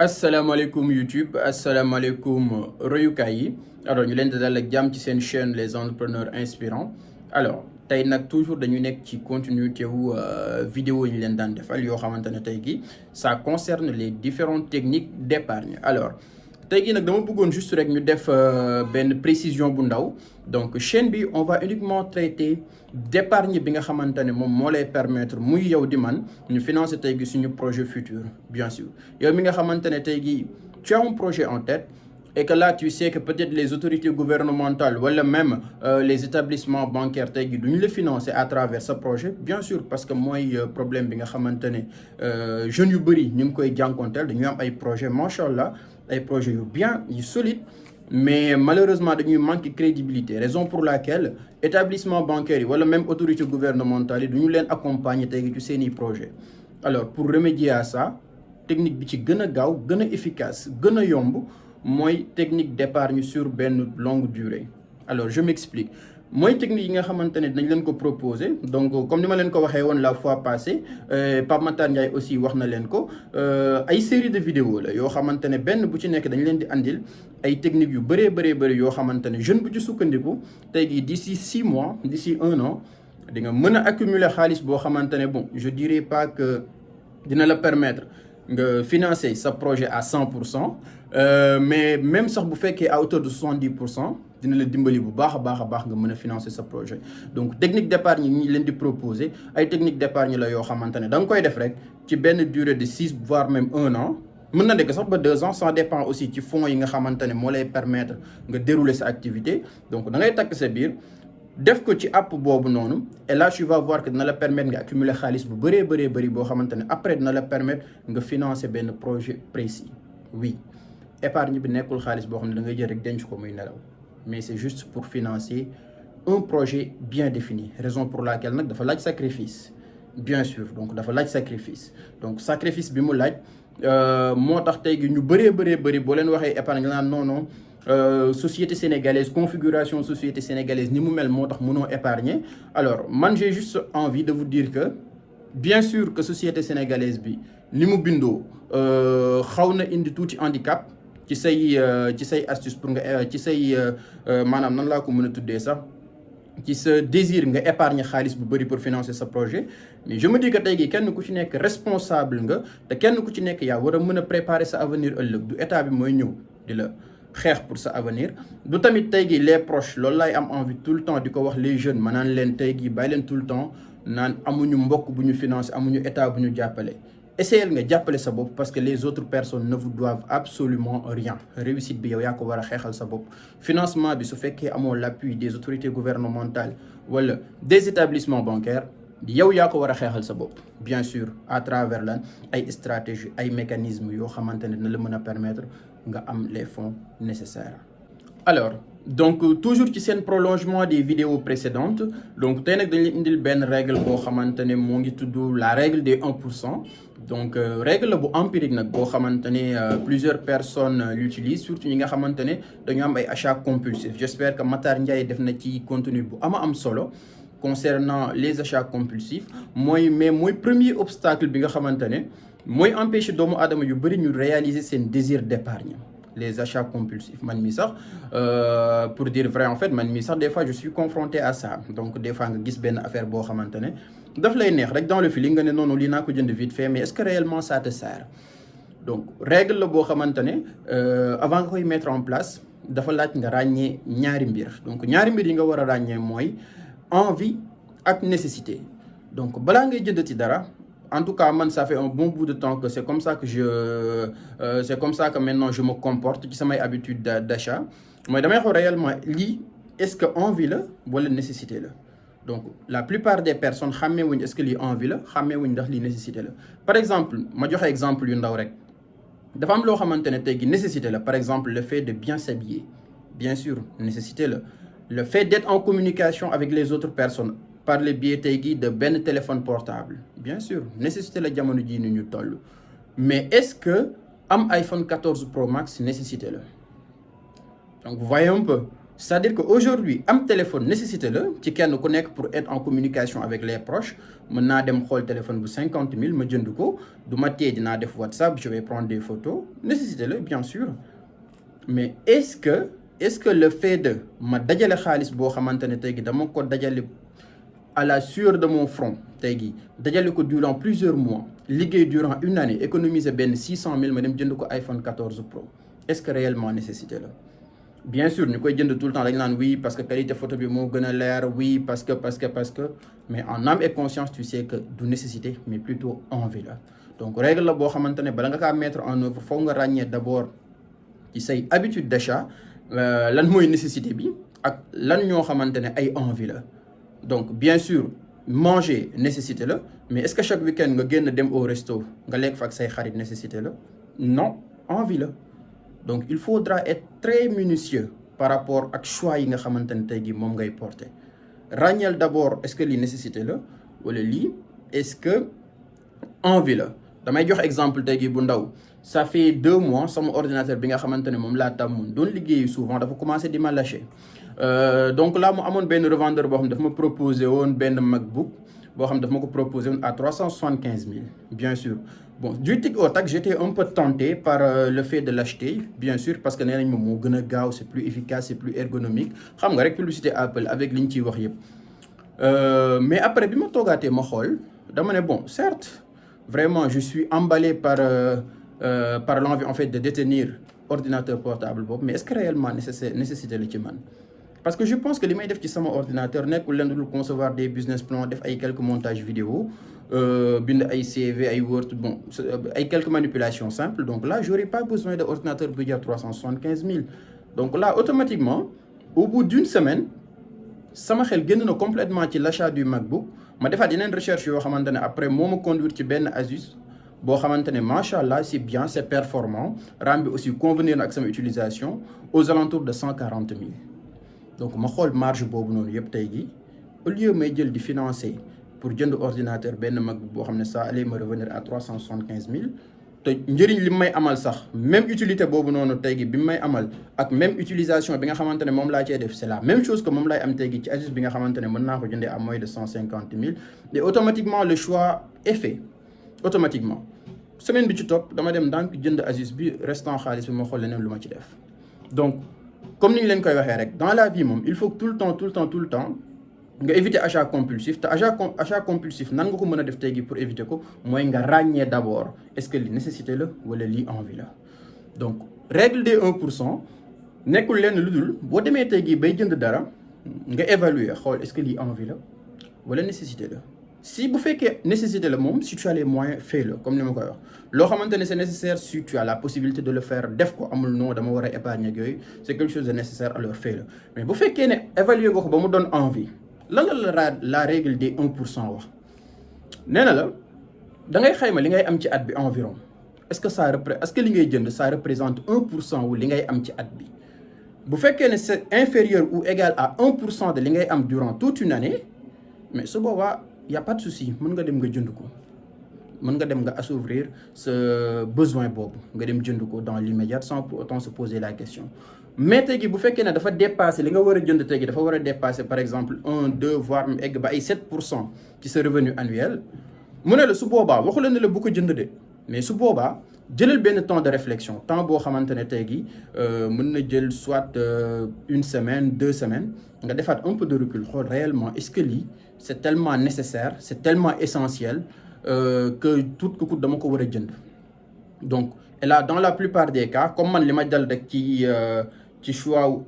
asalaamaaleykum YouTube asalaamaaleykum royukaay yi alors ñu leen di dalal ak jàmm ci seen chaîne les entrepreneurs inspirants alors tey nag toujours dañu nekk ci continuité wu vidéo yi ñu leen daan defal yoo xamante ne tey gi ça concerne les différentes techniques d'épargne alors tey gi nag dama bëggoon juste rek ñu def benn précision bu ndaw donc chaîne bi on va uniquement traiter d'épargne bi nga xamante ne moom moo lay permettre muy yow di man ñu financer tey gi suñu projet futur bien sûr yow mi nga xamante ne tey gi tu as un projet en tête et que là tu sais que peut-être les autorités gouvernementales wala même les établissements bancaires tey gi duñu la financer à travers ce projet bien sûr parce que mooy problème bi nga xamante ne jeunes yu bëri ñu ngi koy jànkonteel dañuy am ay projet macha allah ay projets yu bien yu solide mais malheureusement dañuy manquer crédibilité raison pour laquelle établissement bancaire yi wala même autorité gouvernementale yi du ñu leen accompagner tey ci seeni projet alors pour remédier à ça technique bi ci gën a gaaw gën a efficace gën a yomb mooy technique d'épargne sur benn longue durée alors je m'explique mooy technique yi nga xamante ne dañ leen ko proposer donc comme ni ma leen ko waxee woon la fois passée Pape Matar Ndiaye aussi wax na leen ko ay série de vidéos la yoo xamante ne benn bu ci nekk dañ leen di andil ay techniques yu bëree yoo xamante ne jeune bu ci sukkandiku tey jii d'ici 6 mois d'ici 1 an di nga mën a accumuler xaalis boo xamante ne bon je dirais pas que dina la permettre nga financer sa projet à 100% mais même sax bu fekkee à hauteur de 70% dina la dimbali bu baax a baax nga mën a financer sa projet donc technique d'épargne yi ñu leen di proposer ay technique d'épargne la yoo xamante ne da nga koy def rek ci benn durée de 6 voire même 1 an mën na nekk sax ba 2 ans ça dépend aussi ci fonds yi nga xamante ne moo lay permettre nga dérouler sa activité donc da ngay takk sa biir def ko ci app boobu noonu et là tu vas voir que dina la permettre nga accumuler xaalis bu bëree boo xamante ne après dina la permettre nga financer benn projet précis oui épargne bi nekkul xaalis boo xam ne da ngay jël rek denc ko muy nelaw mais c'est juste pour financer un projet bien défini raison pour laquelle nag dafa laaj sacrifice bien sûr donc dafa laaj sacrifice donc sacrifice bi mu laaj moo tax tey gi ñu bëree boo leen waxee épargne naan non société sénégalaise configuration société sénégalaise ni mu mel moo tax mënoo épargner alors man j'ai juste envie de vous dire que bien sûr que société sénégalaise bi ni mu bindoo xaw na indi tuuti handicap ci say astuce pour nga ci say maanaam nan laa ko mën a tuddee sax ci sa désir nga épargner xaalis bu bëri pour financer sa projet mais je me dis que tey gi kenn ku ci nekk responsable nga te kenn ku ci nekk yaa war a mën a préparer sa avenir ëllëg du état bi mooy ñëw di la xeex pour sa avenir du tamit tey gi les proches loolu laay am envie tout le temps di ko wax les jeunes ma naan leen tey gi bàyyi leen tout le temps naan amuñu mbokk bu ñu financer amuñu état bu ñu jàppale essayel nga jàppale sa bopp parce que les autres personnes ne vous doivent absolument rien réussite bi yow yaa ko war a xeexal sa bopp financement bi su fekkee amoo l'appui des autorités gouvernementales wala des établissements bancaires yow yaa ko war a xeexal sa bopp bien sûr à travers lan ay stratégies ay mécanismes yoo xamante ne dina la mën a permettre nga am les fonds nécessaires alors donc toujours ci seen prolongement des vidéos précédentes donc tey nag dañu leen indil benn règle boo xamante ne moo ngi tudd la règle des 1% donc règle la bu empirique nag boo xamante ne plusieurs personnes l'utilisent surtout ñi nga xamante ne dañu am ay achats compulsifs j'espère que Matar Ndiaye def na ci contenu bu am solo concernant les achats compulsifs mooy premier obstacle bi nga xamante ne mooy empêcher doomu aadama yu bëri ñu réaliser seen désir d'épargne les achats compulsifs man mi sax pour dire vrai en fait man mi sax des fois je suis confronté à ça donc des fois nga gis benn affaire boo xamante ne daf lay neex rek dans le feeling nga ne noonu lii naa ko jënd vite fait mais est-ce que réellement ça te sert donc règle la boo xamante ne avant nga koy mettre en place dafa laaj nga ràññee ñaari mbir donc ñaari mbir yi nga war a ràññee mooy envie ak nécessité donc balaa ngay jënd ci dara en tout cas man ça fait un bon bout de temps que c'est comme ça que maintenant je me comporte ci samay habitudes d'achat mooy damay xool réellement lii est-ce que envie la wala nécessité la donc la plupart des personnes xàmmee wuñ est-ce que lii envie la xàmmee wuñ ndax lii nécessité la par exemple ma joxe exemple yu ndaw rek dafa am loo xamante ne tey gi nécessité la par exemple le fait de bien s'habiller bien sûr nécessité la le fait d'être en communication avec les autres personnes par le biais tey gi de benn téléphone portable bien sûr nécessité la jamono jii ni ñu toll mais est-ce que am iPhone 14 Pro Max nécessité la donc vous voyez un peu c'est-à-dire qu'aujourd'hui am téléphone nécessité la ci kenn ku nekk pour être en communication avec les proches mën naa dem xool téléphone bu 50 000 ma jënd ko du ma tee dinaa def WhatsApp je vais prendre des photos nécessité la bien sûr mais est-ce que le fait de ma dajale xaalis boo xamante ne tey gi dama ko dajale à la sueur de mon front tey gi dajale ko durant plusieurs mois liggéey durant une année économiser benn 600 000 ma dem jënd ko iPhone 14 Pro est-ce que réellement nécessité la bien sûr ñu koy jënd tout le temps dañu naan oui parce que qualité photo bi moo gën a leer oui parce que mais en âme et conscience tu sais que du nécessité mais plutôt envie la donc règle la boo xamante ne bala nga kaa mettre en œuvre foog nga ràññee d'abord ci say habitude d'achat lan mooy nécessité bi ak lan ñoo xamante ne ay envie la donc bien sûr manger nécessité la mais est-ce que chaque week-end nga génn dem au resto nga lekk fa ak say xarit nécessité la non envie la donc il faudra être très minutieux par rapport ak choix yi nga xamante ne tey jii moom ngay porter ràññeel d'abord est-ce que lii nécessité la wala lii est-ce que envie la damay jox exemple tey jii bu ndaw ça fait 2 mois sama ordinateur bi nga xamante ne moom laa tàmmoon doon liggéeyi souvent dafa commencé di ma lâcher donc là mu amoon benn revendeur boo xam ne dafa ma proposé woon benn MacBook boo xam ne dafa ma ko proposé woon à 375 000 bien sûr bon du tic au tac j'étais un peu tenté par le fait de l'acheter bien sûr parce que nee nañ moom moo gën a gaaw c'est plus efficace c'est plus ergonomique xam nga rek publicité Apple avec li ñu ciy wax yëpp mais après bi ma toogaatee ma xool dama ne bon certes vraiment je suis emballé par l'envie en fait de détenir ordinateur portable boobu mais est-ce que réellement nécessité la ci man parce que je pense que li may def ci sama ordinateur nekkul leen dul concevoir des business plans def ay quelques montages vidéo bind ay CV ay Word bon ay quelques manipulations simples donc là j'aurais pas besoin de ordinateur bu jar 375 000 donc là automatiquement au bout d'une semaine sama xel génn na complètement ci l'achat du MacBook ma defaat yeneen recherche yoo xamante ne après moo ma conduire ci benn Asus boo xamante ne macha allah c'est bien c'est performant RAM bi aussi convenir na ak sama utilisation aux alentours de 140 000 donc ma xool marge boobu noonu yëpp tey gi au lieu may jël di financer pour jënd ordinateur benn MacBook boo xam ne ça allait me revenir à 375 000 te njëriñ li may amal sax même utilité boobu noonu tey gi bi may amal ak même utilisation bi nga xamante ne moom laa cee def c'est la même chose que moom laay am tey gi ci Asus bi nga xamante ne mën naa ko jëndee à moins de 150 000 et automatiquement le choix est fait automatiquement semaine bi ci topp dama dem donc jënd Asus bi restant xaalis bi ma xool leneen lu ma ci def donc comme ni ñu leen koy waxee rek dans la vie moom il faut que tout le temps nga éviter achat compulsif te achat compulsif nan nga ko mën a def tey gi pour éviter ko mooy nga ràññee d'abord est-ce que li nécessité la wala lii envie la donc règle des 1% nekkul lenn lu dul boo demee tey gi bay jënd dara nga évaluer xool est-ce que lii envie la wala nécessité la si bu fekkee nécessité la moom si tu as les moyens fais-le comme ni ma koy wax loo xamante ne c'est nécessaire si tu as la possibilité de le faire def ko amul non dama war a épargner ak yooyu c'est quelque chose de nécessaire alors fais-le mais bu fekkee ne évaluer nga ko ba mu doon envie lan la règle des 1% wax nee na la da ngay xayma li ngay am ci at bi environ est-ce que li ngay jënd ça représente 1% wu li ngay am ci at bi bu fekkee ne c'est inférieur ou égal à 1% de li ngay am durant toute une année mais su boobaa y a pas de souci mën nga dem nga jënd ko mën nga dem nga assouvir ce besoin boobu nga dem jënd ko dans l'immédiat sans pour autant se poser la question mais tey gi bu fekkee ne dafa dépasser li nga war a jënd tey gi dafa war a dépasser par exemple 1 2 voire mu egg ba ay 7% ci sa revenu annuel mu ne la su boobaa waxu la ne la bu ko jënd de mais su boobaa jëlal benn temps de réflexion temps boo xamante ne tey gi mën na jël soit 1 semaine 2 semaines nga defaat un peu de recul xool réellement est-ce que lii c'est tellement nécessaire c'est tellement essentiel que tout que dama ko war a jënd donc et là dans la plupart des cas comme man li ma dal rek ci choix wu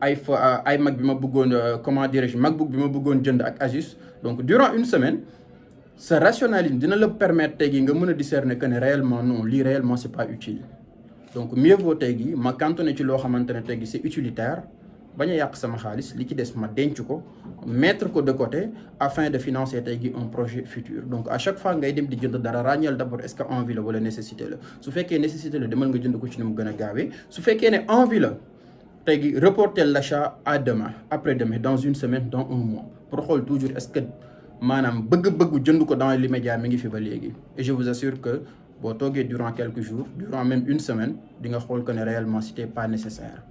iMac bi ma bëggoon comment dirais-je MacBook bi ma bëggoon jënd ak Asus donc durant une semaine sa rationalisme dina la permettre tey gi nga mën a discerner que ne réellement non lii réellement c'est pas utile donc mieux vaut tey gi ma cantonné ci loo xamante ne tey gi c'est utilitaire bañ a yàq sama xaalis li ci des ma denc ko mettre ko de côté afin de financer tey gi un projet futur donc à chaque fois ngay dem di jënd dara ràññeel d'abord est-ce que envie la wala nécessité la su fekkee nécessité la demal nga jënd ko ci ni mu gën a gaawee su fekkee ne envie la tey gi reporter l'achat à demain après-demain dans une semaine dans un mois pour xool toujours est-ce que maanaam bëgg-bëggu jënd ko dans l'immédiat mi ngi fi ba léegi et je vous assure que boo toogee durant quelques jours durant même une semaine di nga xool que ne réellement c'était pas nécessaire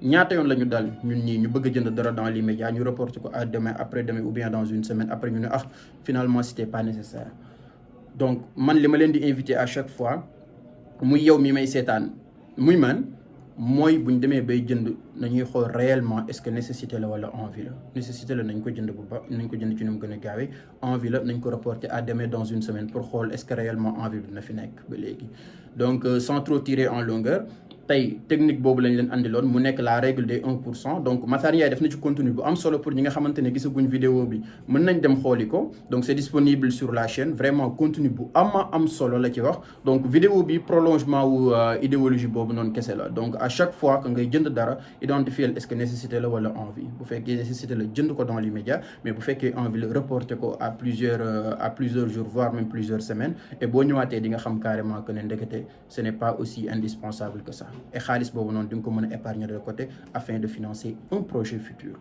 ñaata yoon la ñu dal ñun ñii ñu bëgg a jënd dara dans l'immédiat ñu reporter ko à demain après demain ou bien dans une semaine après ñu ne finalement c'était pas nécessaire. Donc man li ma leen di inviter à chaque fois muy yow mi may seetaan muy man mooy bu ñu demee bay jënd nañuy xool réellement est-ce que nécessité la wala envie la. Nécessité la nañ ko jënd bu baax nañ ko jënd ci nu mu gën a gaawee, envie la nañ ko reporter à demain dans une semaine pour xool est-ce que réellement envie bi dina fi nekk ba léegi. Donc sans trop tirer en longueur, tey technique boobu lañ leen andiloon mu nekk la règle des 1%. Donc Matar Ndiaye def na ci contenu bu am solo pour ñi nga xamante ne gisaguñ vidéo bi mën nañ dem xooli ko. Donc c'est disponible sur la chaîne, vraiment contenu bu am solo la ci wax. Donc vidéo bi prolongement wu idéologie boobu noonu kese la. Donc à chaque fois que ngay jënd dara identifier est-ce que nécessité la wala envie. Bu fekkee nécessité la jënd ko dans l'immédiat, mais bu fekkee envie la reporter ko à plusieurs jours voire même plusieurs semaines, et boo ñëwaatee di nga xam carrément que ne ndekete ce n'est pas aussi indispensable que ça. Et xaalis boobu noonu di nga ko mën a épargner de côté afin de financer un projet futur.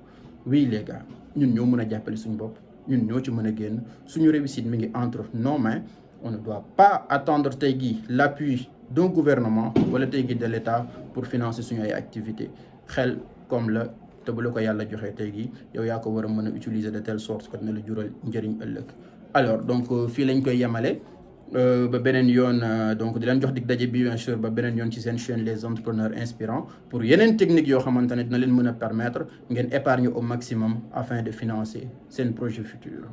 Oui les gars, ñun ñoo mën a jàppale suñu bopp, ñun ñoo ci mën a génn, suñu réussite mi ngi entre nos mains. On ne doit pas attendre tey gi l'appui d'un gouvernement wala tey gi de l'État pour financer suñu ay activités. Xel comme la te bu la ko yàlla joxee tey gi yow yaa ko war a mën a utiliser de telle sorte que dina la jural njëriñ ëllëg. Alors donc fii lañ koy yemale. Ba beneen yoon donc di leen jox dig daje bi bien sûr ba beneen yoon ci seen chaîne les entrepreneurs inspirants pour yeneen techniques yoo xamante ne dina leen mën a permettre ngeen épargner au maximum afin de financer seen projet futur.